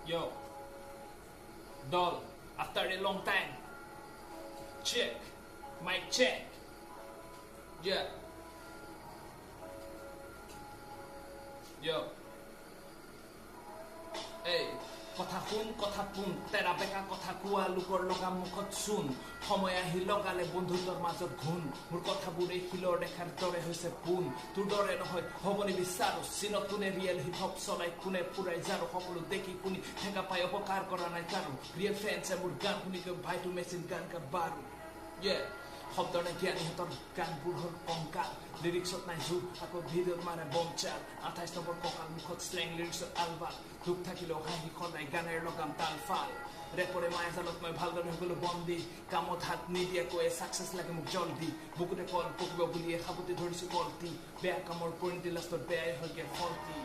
Yo, DOL, after a long time. Check, mic check. Yeah. Yo. Hey. কথা শুন তেৰা বেকা কথা কোৱা লোকৰ লগা মুখত চোন সময় আহি লগালে বন্ধুত্বৰ মাজত ঘুণ মোৰ কথাবোৰে শিলৰ দেখাৰ দৰে হৈছে পোন তোৰ দৰে নহয় হ'বনি বিচাৰো চিনত কোনে ৰিয়েল হিপ হপ চলাই কোনে পুৰাই যাৰো সকলো দেখি শুনি ঠেকা পাই অপকাৰ কৰা নাই কাৰো ৰিয়েল ফেন্সে মোৰ গান শুনি গৈ ভাইটো মেচিন গান কা বাৰো শব্দৰ নাই জ্ঞানীহঁতৰ গানবোৰ হ'ল কংকাল লিৰিক্সত নাই জোৰ আকৌ ভিডিঅ'ত মানে বমচাল 28 নম্বৰ কঁকাল মুখত শ্লেং লিৰিক্সত আলবাল দুখ থাকিলেও হাঁহি সদায় গানেৰে লগাম তাল ফাল ৰেপৰে মায়াজালত মই ভালদৰে হৈ গ'লো বন্দী কামত হাত নিদিয়াকৈ ছাকচেছ লাগে মোক জল্দি বুকুতে কল পকিব বুলিয়ে সাবতি ধৰিছোঁ কলটি বেয়া কামৰ পৰিণতি লাষ্টত বেয়াই হয়গে ফলটি